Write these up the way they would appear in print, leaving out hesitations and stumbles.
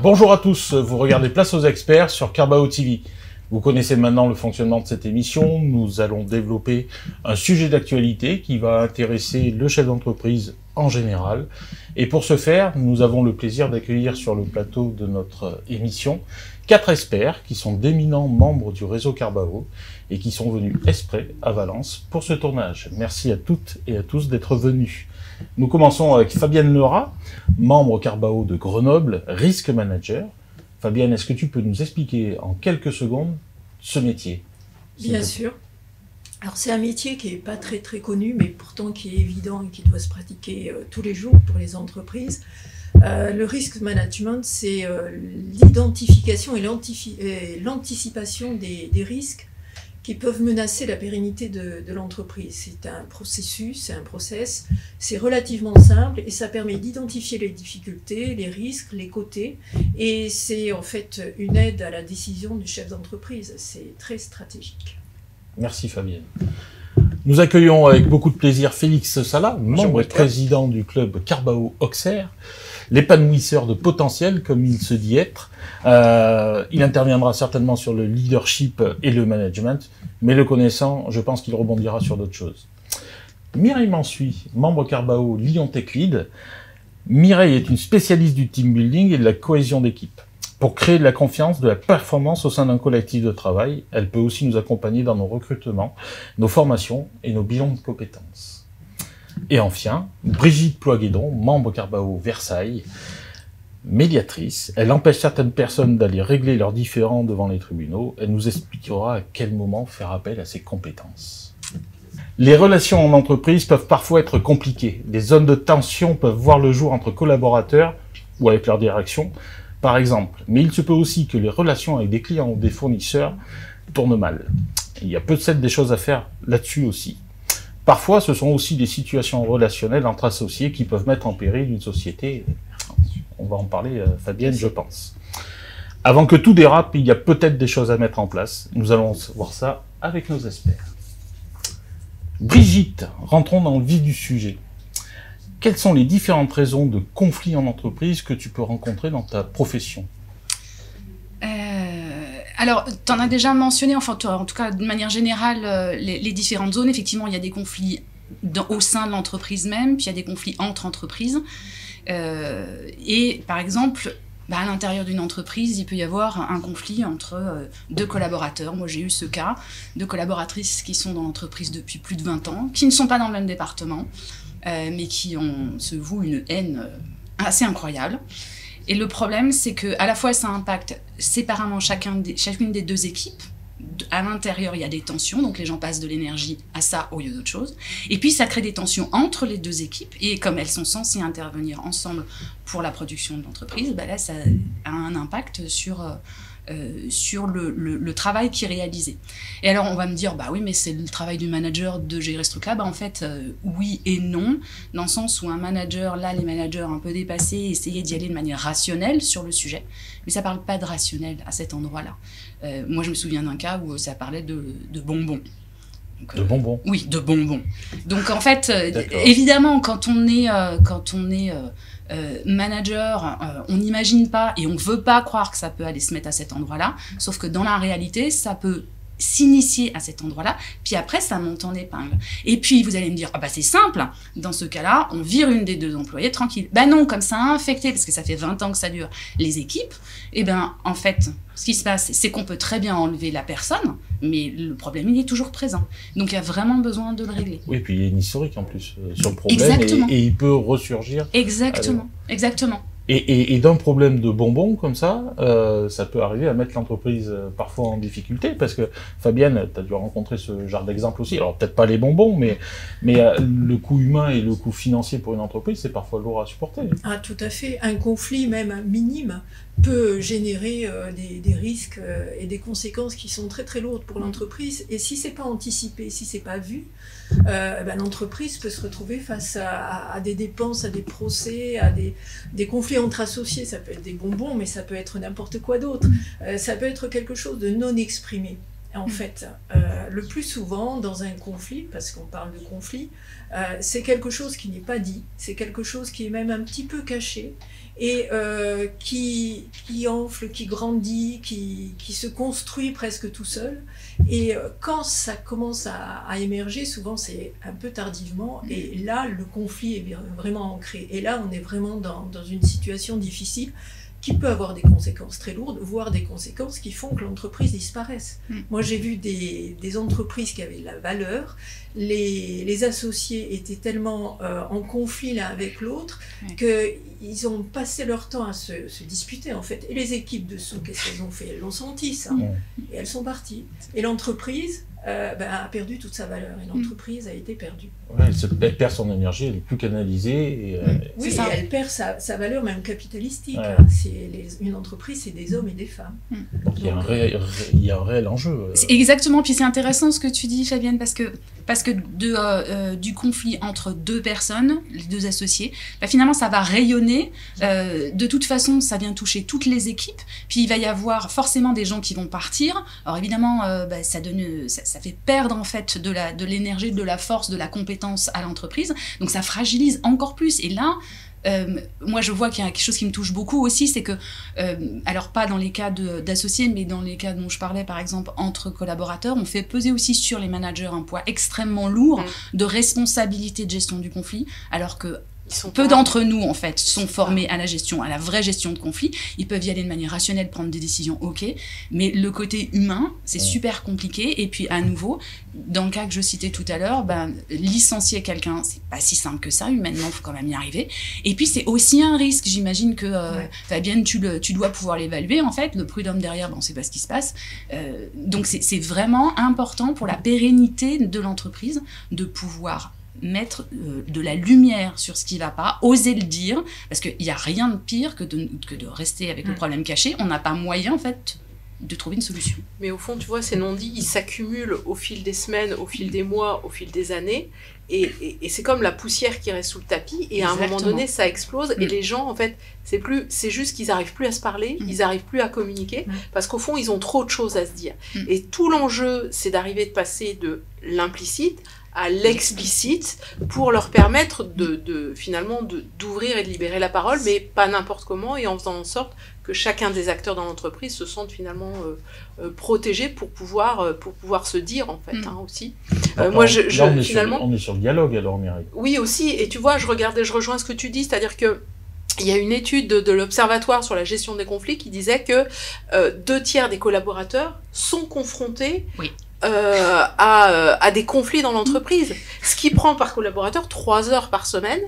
Bonjour à tous, vous regardez Place aux experts sur Carbao TV. Vous connaissez maintenant le fonctionnement de cette émission. Nous allons développer un sujet d'actualité qui va intéresser le chef d'entreprise en général. Et pour ce faire, nous avons le plaisir d'accueillir sur le plateau de notre émission 4 experts qui sont d'éminents membres du réseau Carbao et qui sont venus exprès à Valence pour ce tournage. Merci à toutes et à tous d'être venus. Nous commençons avec Fabienne Lerat, membre Carbao de Grenoble, Risk Manager. Fabienne, est-ce que tu peux nous expliquer en quelques secondes ce métier? Bien sûr. Alors c'est un métier qui n'est pas très connu, mais pourtant qui est évident et qui doit se pratiquer tous les jours pour les entreprises. Le risk management, c'est l'identification et l'anticipation des risques qui peuvent menacer la pérennité de l'entreprise. C'est un processus, c'est un process, c'est relativement simple et ça permet d'identifier les difficultés, les risques, les côtés, et c'est en fait une aide à la décision du chef d'entreprise. C'est très stratégique. Merci Fabienne. Nous accueillons avec beaucoup de plaisir Félix Sala, membre et président du club Carbao Auxerre, l'épanouisseur de potentiel, comme il se dit être. Il interviendra certainement sur le leadership et le management, mais le connaissant, je pense qu'il rebondira sur d'autres choses. Mireille Mansuy, membre Carbao Lyon Tech Lead. Mireille est une spécialiste du team building et de la cohésion d'équipe. Pour créer de la confiance, de la performance au sein d'un collectif de travail, elle peut aussi nous accompagner dans nos recrutements, nos formations et nos bilans de compétences. Et enfin, Brigitte Ploiguedon, membre Carbao Versailles, médiatrice. Elle empêche certaines personnes d'aller régler leurs différends devant les tribunaux. Elle nous expliquera à quel moment faire appel à ses compétences. Les relations en entreprise peuvent parfois être compliquées. Des zones de tension peuvent voir le jour entre collaborateurs ou avec leur direction, par exemple. Mais il se peut aussi que les relations avec des clients ou des fournisseurs tournent mal. Il y a peut-être des choses à faire là-dessus aussi. Parfois, ce sont aussi des situations relationnelles entre associés qui peuvent mettre en péril une société. On va en parler, Fabienne, je pense. Avant que tout dérape, il y a peut-être des choses à mettre en place. Nous allons voir ça avec nos experts. Brigitte, rentrons dans le vif du sujet. Quelles sont les différentes raisons de conflits en entreprise que tu peux rencontrer dans ta profession? Alors, tu en as déjà mentionné, enfin, en tout cas, de manière générale, les différentes zones. Effectivement, il y a des conflits au sein de l'entreprise même, puis il y a des conflits entre entreprises. Et par exemple, à l'intérieur d'une entreprise, il peut y avoir un conflit entre deux collaborateurs. Moi, j'ai eu ce cas, deux collaboratrices qui sont dans l'entreprise depuis plus de 20 ans, qui ne sont pas dans le même département, mais qui se vouent une haine assez incroyable. Et le problème, c'est qu'à la fois, ça impacte séparément chacune des deux équipes. À l'intérieur, il y a des tensions, donc les gens passent de l'énergie à ça au lieu d'autre chose. Et puis, ça crée des tensions entre les deux équipes. Et comme elles sont censées intervenir ensemble pour la production de l'entreprise, là, ça a un impact sur le travail qui est réalisé. Et alors, on va me dire, oui, mais c'est le travail du manager de gérer ce truc-là. En fait, oui et non, dans le sens où un manager, là, les managers un peu dépassés, essayaient d'y aller de manière rationnelle sur le sujet, mais ça ne parle pas de rationnel à cet endroit-là. Moi, je me souviens d'un cas où ça parlait de bonbons. Donc, de bonbons? Oui, de bonbons. Donc, en fait, évidemment, quand on est manager, on n'imagine pas et on ne veut pas croire que ça peut aller se mettre à cet endroit-là, sauf que dans la réalité, ça peut s'initier à cet endroit-là, puis après, ça monte en épingle. Et puis, vous allez me dire, c'est simple, dans ce cas-là, on vire une des deux employés, tranquille. Non, comme ça a infecté, parce que ça fait 20 ans que ça dure, les équipes, en fait, ce qui se passe, c'est qu'on peut très bien enlever la personne, mais le problème, il est toujours présent. Donc, il y a vraiment besoin de le régler. Oui, puis il y a une historique en plus sur le problème, et il peut ressurgir. Exactement, exactement. Et d'un problème de bonbons comme ça peut arriver à mettre l'entreprise parfois en difficulté, parce que Fabienne, tu as dû rencontrer ce genre d'exemple aussi. Alors peut-être pas les bonbons, mais le coût humain et le coût financier pour une entreprise, c'est parfois lourd à supporter. Ah, tout à fait. Un conflit, même minime, peut générer des risques et des conséquences qui sont très lourdes pour l'entreprise. Et si c'est pas anticipé, si c'est pas vu, l'entreprise peut se retrouver face à des dépenses, à des procès, à des conflits entre associés. Ça peut être des bonbons, mais ça peut être n'importe quoi d'autre. Ça peut être quelque chose de non exprimé. En fait, le plus souvent, dans un conflit, parce qu'on parle de conflit, c'est quelque chose qui n'est pas dit, c'est quelque chose qui est même un petit peu caché, et qui enfle, qui grandit, qui se construit presque tout seul. Et quand ça commence à émerger, souvent c'est un peu tardivement, et là, le conflit est vraiment ancré. Et là, on est vraiment dans une situation difficile, qui peut avoir des conséquences très lourdes, voire des conséquences qui font que l'entreprise disparaisse. Moi, j'ai vu des entreprises qui avaient de la valeur, les associés étaient tellement en conflit l'un avec l'autre qu'ils ont passé leur temps à se disputer, en fait. Et les équipes dessous, qu'est-ce qu'elles ont fait? Elles l'ont senti, ça. Et elles sont parties. Et l'entreprise a perdu toute sa valeur. Et l'entreprise a été perdue. Ouais, elle perd son énergie, elle n'est plus canalisée. Et, oui, et elle perd sa valeur même capitalistique. Ouais. Une entreprise, c'est des hommes et des femmes. Donc il y a un réel enjeu. Exactement, puis c'est intéressant ce que tu dis, Fabienne, parce que du conflit entre deux personnes, les deux associés, finalement ça va rayonner. De toute façon, ça vient toucher toutes les équipes, puis il va y avoir forcément des gens qui vont partir. Alors évidemment, ça fait perdre en fait de l'énergie, de la force, de la compétence à l'entreprise, donc ça fragilise encore plus. Et là, moi je vois qu'il y a quelque chose qui me touche beaucoup aussi, c'est que, alors pas dans les cas d'associés, mais dans les cas dont je parlais par exemple entre collaborateurs, on fait peser aussi sur les managers un poids extrêmement lourd de responsabilité de gestion du conflit, alors que peu d'entre nous, en fait, sont formés à la gestion, à la vraie gestion de conflit. Ils peuvent y aller de manière rationnelle, prendre des décisions, ok. Mais le côté humain, c'est super compliqué. Et puis, à nouveau, dans le cas que je citais tout à l'heure, licencier quelqu'un, c'est pas si simple que ça. Humainement, il faut quand même y arriver. Et puis, c'est aussi un risque. J'imagine que, Fabienne, tu dois pouvoir l'évaluer, en fait. Le prud'homme derrière, on ne sait pas ce qui se passe. Donc, c'est vraiment important pour la pérennité de l'entreprise de pouvoir mettre de la lumière sur ce qui ne va pas, oser le dire, parce qu'il n'y a rien de pire que de rester avec le problème caché. On n'a pas moyen, en fait, de trouver une solution. Mais au fond, tu vois, ces non-dits, ils s'accumulent au fil des semaines, au fil des mois, au fil des années, et c'est comme la poussière qui reste sous le tapis, et à un moment donné, ça explose, et les gens, en fait, c'est juste qu'ils n'arrivent plus à se parler, ils n'arrivent plus à communiquer, parce qu'au fond, ils ont trop de choses à se dire. Et tout l'enjeu, c'est d'arriver de passer de l'implicite à l'explicite pour leur permettre finalement d'ouvrir et de libérer la parole, mais pas n'importe comment, et en faisant en sorte que chacun des acteurs dans l'entreprise se sente finalement protégé pour pouvoir se dire, en fait, aussi. Moi, on est sur le dialogue, alors, Mireille. Oui, aussi, et tu vois, je rejoins ce que tu dis, c'est-à-dire que il y a une étude de l'Observatoire sur la gestion des conflits qui disait que 2/3 des collaborateurs sont confrontés à des conflits dans l'entreprise, ce qui prend par collaborateur 3 heures par semaine.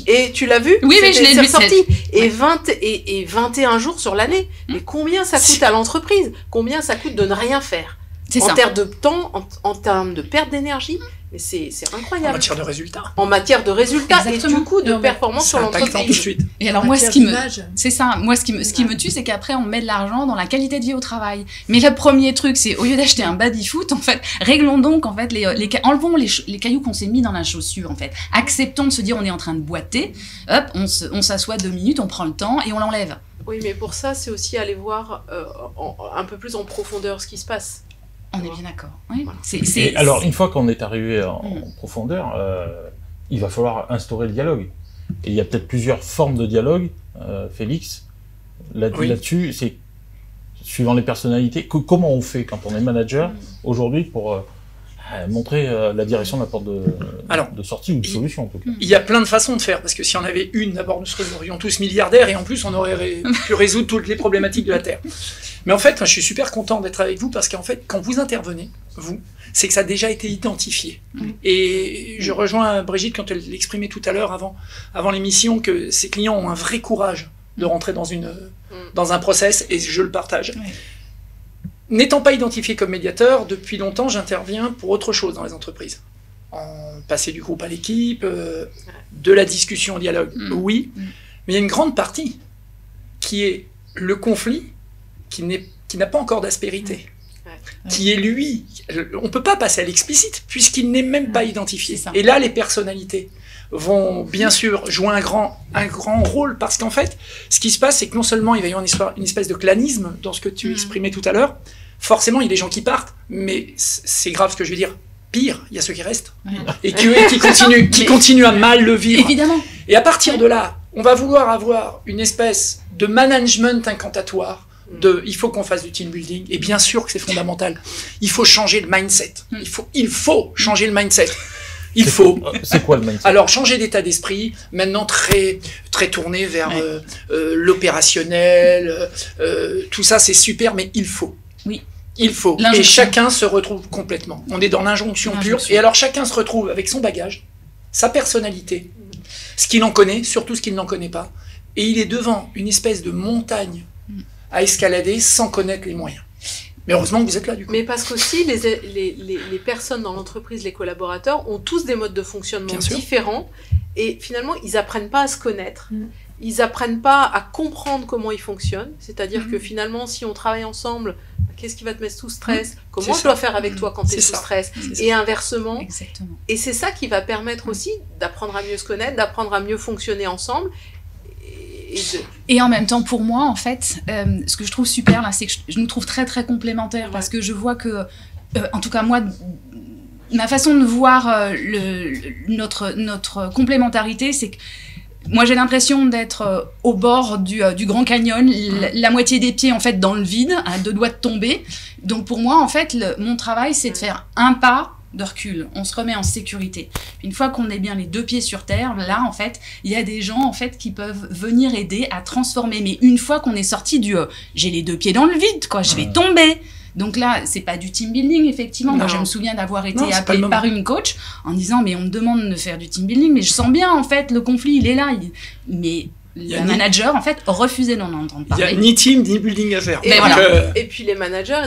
Et tu l'as vu? Oui, je l'ai vu. Sorti. Et 21 jours sur l'année. Mais combien ça coûte à l'entreprise? Combien ça coûte de ne rien faire? En termes de temps, en termes de perte d'énergie. Mais c'est incroyable. En matière de résultats. En matière de résultats. Exactement. Et du coup de performance sur l'entreprise. Et alors moi, ce qui me tue, c'est qu'après on met de l'argent dans la qualité de vie au travail. Mais le premier truc, c'est au lieu d'acheter un baby-foot, en fait, réglons donc en fait enlevons les cailloux qu'on s'est mis dans la chaussure, en fait. Acceptons de se dire on est en train de boiter. Hop, on s'assoit 2 minutes, on prend le temps et on l'enlève. Oui, mais pour ça, c'est aussi aller voir un peu plus en profondeur ce qui se passe. On est bien d'accord. Oui. Alors, une fois qu'on est arrivé en profondeur, il va falloir instaurer le dialogue. Et il y a peut-être plusieurs formes de dialogue, Félix. Là-dessus, c'est suivant les personnalités. Comment on fait quand on est manager aujourd'hui pour montrer la direction de la porte de sortie ou de solution, en tout cas? Il y a plein de façons de faire, parce que si on avait une, d'abord nous serions tous milliardaires, et en plus on aurait pu résoudre toutes les problématiques de la Terre. Mais en fait, je suis super content d'être avec vous, parce qu'en fait, quand vous intervenez, c'est que ça a déjà été identifié. Et je rejoins Brigitte quand elle l'exprimait tout à l'heure, avant l'émission, que ces clients ont un vrai courage de rentrer dans un process, et je le partage. N'étant pas identifié comme médiateur, depuis longtemps, j'interviens pour autre chose dans les entreprises. Passer du groupe à l'équipe, de la discussion au dialogue, oui. Mais il y a une grande partie qui est le conflit, qui n'a pas encore d'aspérité. Qui est lui. On ne peut pas passer à l'explicite, puisqu'il n'est même pas identifié. Et là, les personnalités vont bien sûr jouer un grand rôle, parce qu'en fait, ce qui se passe, c'est que non seulement il va y avoir une espèce de clanisme dans ce que tu exprimais tout à l'heure, forcément, il y a des gens qui partent, mais c'est grave ce que je veux dire. Pire, il y a ceux qui restent. Ouais. Et qui continuent à mal le vivre. Évidemment. Et à partir de là, on va vouloir avoir une espèce de management incantatoire. Il faut qu'on fasse du team building. Et bien sûr que c'est fondamental. Il faut changer le mindset. Il faut changer le mindset. C'est quoi le mindset? Alors, changer d'état d'esprit, maintenant très tourné vers l'opérationnel, tout ça c'est super, mais il faut. Oui. Il faut. Et chacun se retrouve complètement. On est dans l'injonction pure. Et alors, chacun se retrouve avec son bagage, sa personnalité, ce qu'il en connaît, surtout ce qu'il n'en connaît pas. Et il est devant une espèce de montagne à escalader sans connaître les moyens. Mais heureusement que vous êtes là, du coup. Mais parce qu'aussi, les personnes dans l'entreprise, les collaborateurs, ont tous des modes de fonctionnement différents. Et finalement, ils n'apprennent pas à se connaître. Ils n'apprennent pas à comprendre comment ils fonctionnent. C'est-à-dire que finalement, si on travaille ensemble, qu'est-ce qui va te mettre sous stress? Comment je dois faire avec toi quand tu es sous stress? Et inversement. Exactement. Et c'est ça qui va permettre aussi d'apprendre à mieux se connaître, d'apprendre à mieux fonctionner ensemble. Et en même temps, pour moi, en fait, ce que je trouve super, là, c'est que je nous trouve très, très complémentaires, parce que je vois que, en tout cas, moi, ma façon de voir notre complémentarité, c'est que moi, j'ai l'impression d'être au bord du Grand Canyon, la moitié des pieds, en fait, dans le vide, à 2 doigts de tomber. Donc, pour moi, en fait, mon travail, c'est de faire un pas de recul. On se remet en sécurité. Une fois qu'on est bien les 2 pieds sur terre, là, en fait, il y a des gens, en fait, qui peuvent venir aider à transformer. Mais une fois qu'on est sorti du j'ai les 2 pieds dans le vide, quoi, je vais tomber. Donc là, c'est pas du team building, effectivement. Non. Moi, je me souviens d'avoir été appelée par une coach en disant, mais on me demande de faire du team building, mais je sens bien, en fait, le conflit, il est là. Mais le manager, en fait, refusait d'en entendre parler. Il n'y a ni team, ni building à faire. Et puis les managers,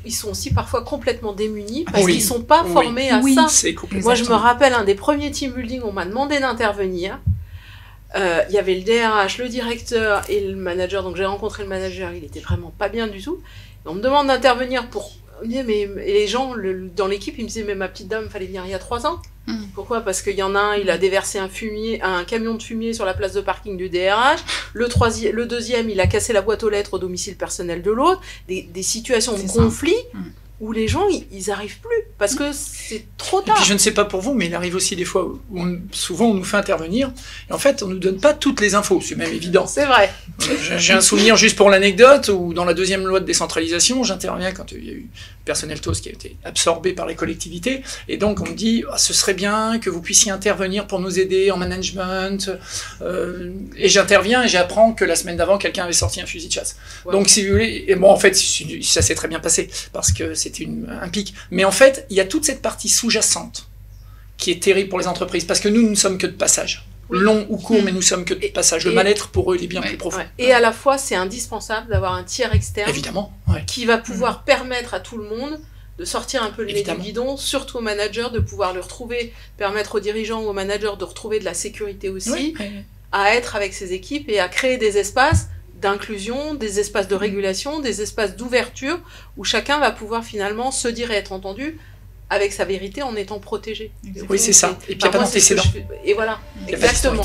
ils sont aussi parfois complètement démunis parce qu'ils ne sont pas formés à ça. Moi, je me rappelle un des premiers team building, on m'a demandé d'intervenir. Il y avait le DRH, le directeur et le manager. Donc j'ai rencontré le manager, il était vraiment pas bien du tout. On me demande d'intervenir pour... Mais les gens dans l'équipe, ils me disaient, mais ma petite dame, il fallait venir il y a 3 ans. Pourquoi? Parce qu'il y en a un, il a déversé un camion de fumier sur la place de parking du DRH. Le deuxième, il a cassé la boîte aux lettres au domicile personnel de l'autre. Des situations de conflit où les gens, ils n'arrivent plus parce que c'est trop tard. Et puis je ne sais pas pour vous, mais il arrive aussi des fois où souvent on nous fait intervenir et en fait on ne nous donne pas toutes les infos, c'est même évident. C'est vrai. J'ai un souvenir juste pour l'anecdote où dans la 2e loi de décentralisation, j'interviens quand il y a eu personnel TOS qui a été absorbé par les collectivités et donc on me dit ce serait bien que vous puissiez intervenir pour nous aider en management et j'interviens et j'apprends que la semaine d'avant quelqu'un avait sorti un fusil de chasse. Ouais. Donc si vous voulez, et bon en fait ça s'est très bien passé parce que c'était un pic, mais en fait il y a toute cette partie sous-jacente qui est terrible pour les entreprises parce que nous ne sommes que de passage. Long ou court, mais nous sommes que de passage. Le mal-être pour eux, il est bien plus profond. Ouais. Et à la fois, c'est indispensable d'avoir un tiers externe évidemment, qui va pouvoir permettre à tout le monde de sortir un peu le nez du guidon, surtout aux managers, de pouvoir le retrouver, permettre aux dirigeants ou aux managers de retrouver de la sécurité aussi, à être avec ses équipes et à créer des espaces d'inclusion, des espaces de régulation, des espaces d'ouverture, où chacun va pouvoir finalement se dire et être entendu avec sa vérité en étant protégé. Oui, c'est ça. Et puis il n'y a pas d'antécédent. Et voilà, exactement.